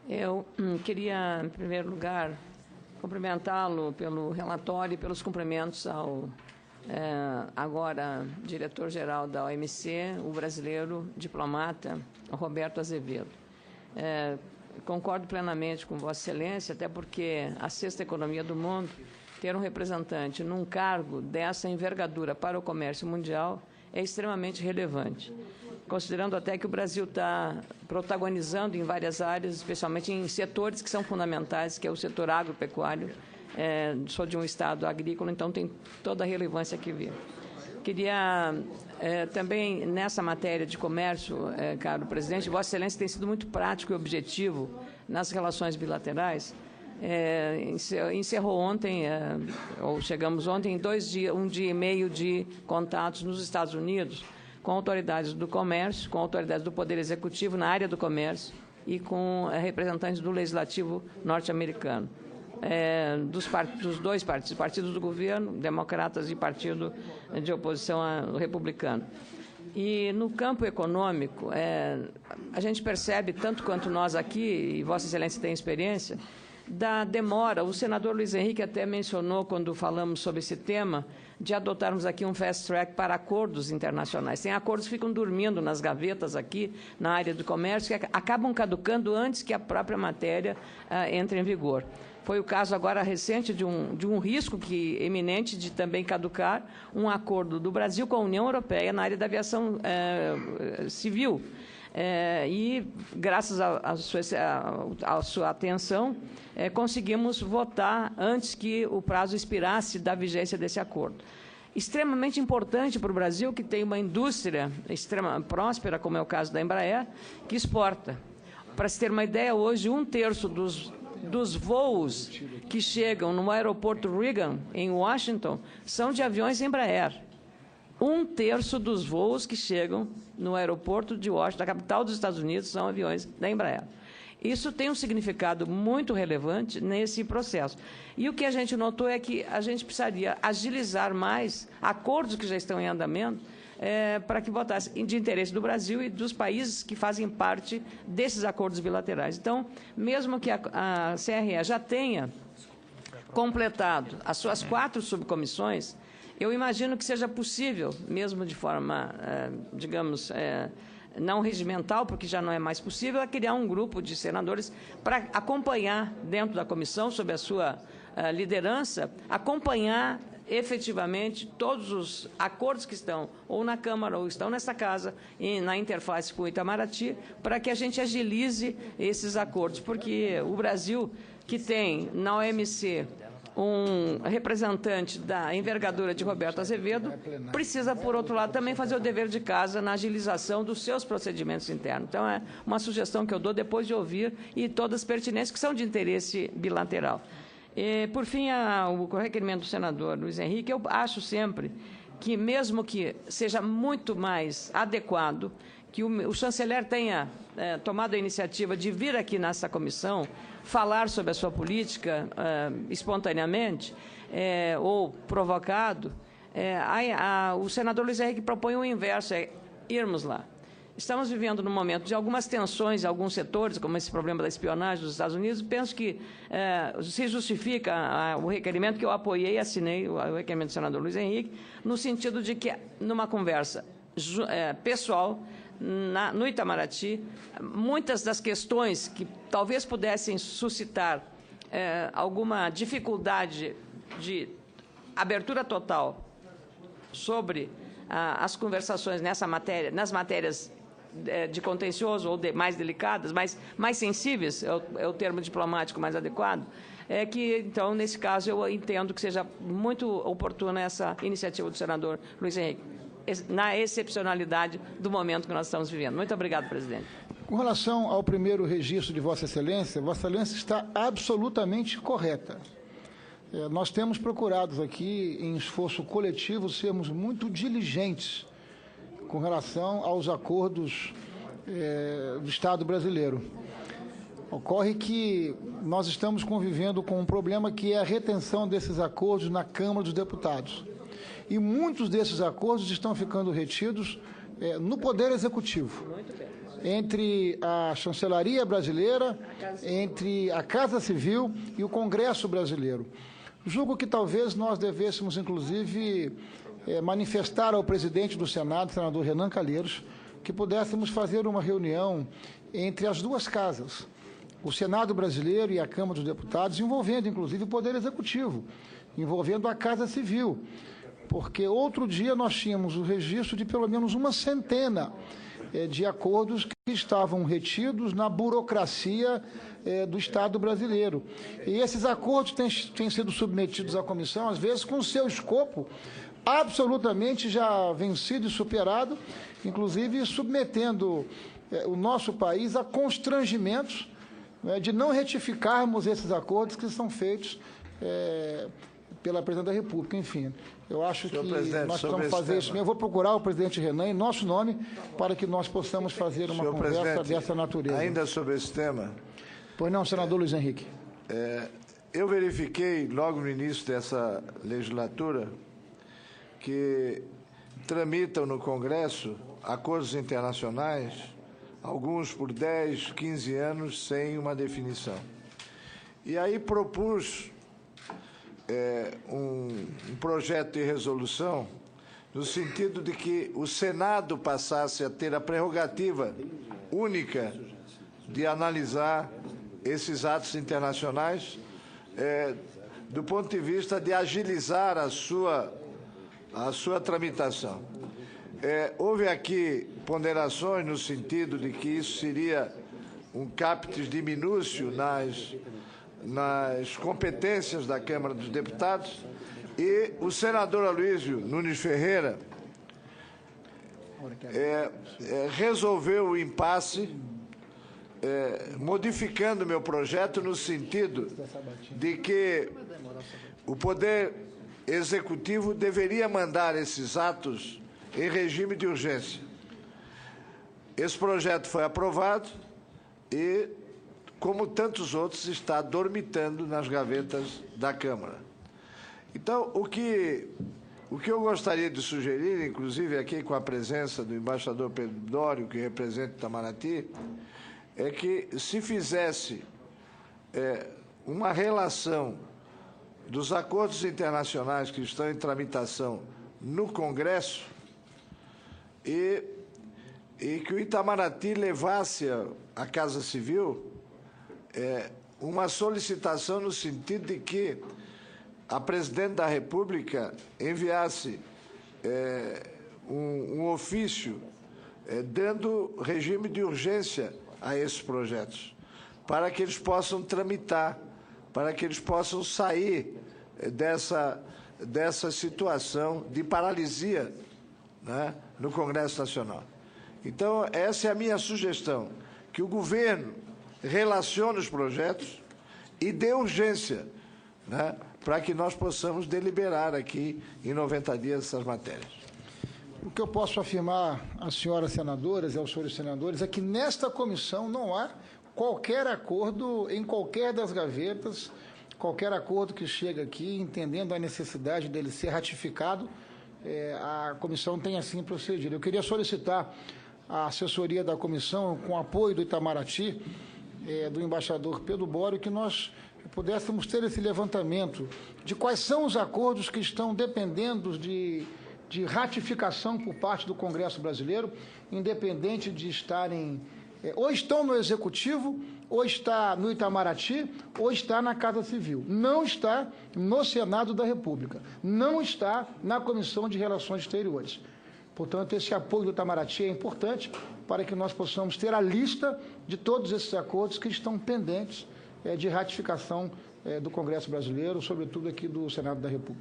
Eu queria, em primeiro lugar, cumprimentá-lo pelo relatório e pelos cumprimentos ao agora diretor-geral da OMC, o brasileiro diplomata Roberto Azevedo. Concordo plenamente com Vossa Excelência, até porque a sexta economia do mundo, ter um representante num cargo dessa envergadura para o comércio mundial é extremamente relevante, considerando até que o Brasil está protagonizando em várias áreas, especialmente em setores que são fundamentais, que é o setor agropecuário. Sou de um estado agrícola, então tem toda a relevância que vir. Queria também, nessa matéria de comércio, caro presidente, Vossa Excelência tem sido muito prático e objetivo nas relações bilaterais. Encerrou ontem, ou chegamos ontem, em um dia e meio de contatos nos Estados Unidos com autoridades do comércio, com autoridades do Poder Executivo na área do comércio e com representantes do Legislativo norte-americano. Dos dois partidos, partidos do governo, democratas e partido de oposição republicano. E no campo econômico, a gente percebe, tanto quanto nós aqui, e Vossa Excelência tem experiência, da demora. O senador Luiz Henrique até mencionou, quando falamos sobre esse tema, de adotarmos aqui um fast track para acordos internacionais. Tem acordos que ficam dormindo nas gavetas aqui, na área do comércio, que acabam caducando antes que a própria matéria entre em vigor. Foi o caso agora recente de um risco eminente de também caducar um acordo do Brasil com a União Europeia na área da aviação civil. E, graças à sua atenção, conseguimos votar antes que o prazo expirasse da vigência desse acordo. Extremamente importante para o Brasil, que tem uma indústria próspera, como é o caso da Embraer, que exporta. Para se ter uma ideia, hoje, 1/3 dos voos que chegam no aeroporto Reagan, em Washington, são de aviões Embraer. 1/3 dos voos que chegam no aeroporto de Washington, a capital dos Estados Unidos, são aviões da Embraer. Isso tem um significado muito relevante nesse processo. E o que a gente notou é que a gente precisaria agilizar mais acordos que já estão em andamento para que votasse de interesse do Brasil e dos países que fazem parte desses acordos bilaterais. Então, mesmo que a CRE já tenha completado as suas 4 subcomissões, eu imagino que seja possível, mesmo de forma, digamos, não regimental, porque já não é mais possível, criar um grupo de senadores para acompanhar dentro da comissão, sob a sua liderança, acompanhar efetivamente todos os acordos que estão ou na Câmara ou estão nessa casa e na interface com o Itamaraty, para que a gente agilize esses acordos, porque o Brasil, que tem na OMC um representante da envergadura de Roberto Azevedo, precisa, por outro lado, também fazer o dever de casa na agilização dos seus procedimentos internos. Então, é uma sugestão que eu dou depois de ouvir e todas as pertinentes que são de interesse bilateral. Por fim, o requerimento do senador Luiz Henrique, eu acho sempre que, mesmo que seja muito mais adequado, que o chanceler tenha tomado a iniciativa de vir aqui nessa comissão falar sobre a sua política espontaneamente ou provocado, o senador Luiz Henrique propõe o inverso, irmos lá. Estamos vivendo num momento de algumas tensões em alguns setores, como esse problema da espionagem dos Estados Unidos. Penso que se justifica o requerimento que eu apoiei e assinei, o requerimento do senador Luiz Henrique, no sentido de que, numa conversa pessoal, no Itamaraty, muitas das questões que talvez pudessem suscitar alguma dificuldade de abertura total sobre as conversações nas matérias de contencioso ou mais delicadas, mais sensíveis, é o termo diplomático mais adequado, que, então, nesse caso, eu entendo que seja muito oportuna essa iniciativa do senador Luiz Henrique, na excepcionalidade do momento que nós estamos vivendo. Muito obrigado, presidente. Com relação ao primeiro registro de Vossa Excelência está absolutamente correta. Nós temos procurado aqui, em esforço coletivo, sermos muito diligentes com relação aos acordos do Estado brasileiro. Ocorre que nós estamos convivendo com um problema que é a retenção desses acordos na Câmara dos Deputados. E muitos desses acordos estão ficando retidos no Poder Executivo. entre a chancelaria brasileira, entre a Casa Civil e o Congresso brasileiro. Julgo que talvez nós devêssemos, inclusive, manifestar ao presidente do Senado, senador Renan Calheiros, que pudéssemos fazer uma reunião entre as duas casas, o Senado brasileiro e a Câmara dos Deputados, envolvendo, inclusive, o Poder Executivo, envolvendo a Casa Civil, porque outro dia nós tínhamos o registro de pelo menos uma centena de acordos que estavam retidos na burocracia do Estado brasileiro. E esses acordos têm sido submetidos à comissão, às vezes, com seu escopo absolutamente já vencido e superado, inclusive submetendo o nosso país a constrangimentos de não retificarmos esses acordos que são feitos pela Presidente da República. Enfim, eu acho que nós precisamos fazer isso mesmo. Eu vou procurar o presidente Renan em nosso nome para que nós possamos fazer uma conversa dessa natureza. Ainda sobre esse tema... Pois não, senador Luiz Henrique. Eu verifiquei, logo no início dessa legislatura, que tramitam no Congresso acordos internacionais, alguns por 10, 15 anos, sem uma definição. E aí propus um projeto de resolução no sentido de que o Senado passasse a ter a prerrogativa única de analisar esses atos internacionais do ponto de vista de agilizar a sua tramitação. Houve aqui ponderações no sentido de que isso seria um caput diminúcio nas competências da Câmara dos Deputados, e o senador Aloysio Nunes Ferreira resolveu o impasse, modificando meu projeto no sentido de que o Poder Executivo deveria mandar esses atos em regime de urgência. Esse projeto foi aprovado e, como tantos outros, está dormitando nas gavetas da Câmara. Então, o que eu gostaria de sugerir, inclusive aqui com a presença do embaixador Pedro Dório, que representa Itamaraty, é que se fizesse uma relação dos acordos internacionais que estão em tramitação no Congresso e que o Itamaraty levasse à Casa Civil uma solicitação no sentido de que a Presidente da República enviasse um ofício dando regime de urgência a esses projetos, para que eles possam tramitar, para que eles possam sair dessa situação de paralisia, né, no Congresso Nacional. Então, essa é a minha sugestão, que o governo relacione os projetos e dê urgência, né, para que nós possamos deliberar aqui em 90 dias essas matérias. O que eu posso afirmar às senhoras senadoras e aos senhores senadores é que nesta comissão não há qualquer acordo em qualquer das gavetas, qualquer acordo que chega aqui, entendendo a necessidade dele ser ratificado, a comissão tem assim procedido. Eu queria solicitar a assessoria da comissão, com apoio do Itamaraty, do embaixador Pedro Dório, que nós pudéssemos ter esse levantamento de quais são os acordos que estão dependendo de ratificação por parte do Congresso brasileiro, independente de estarem, ou estão no Executivo, ou está no Itamaraty, ou está na Casa Civil. Não está no Senado da República, não está na Comissão de Relações Exteriores. Portanto, esse apoio do Itamaraty é importante para que nós possamos ter a lista de todos esses acordos que estão pendentes de ratificação do Congresso brasileiro, sobretudo aqui do Senado da República.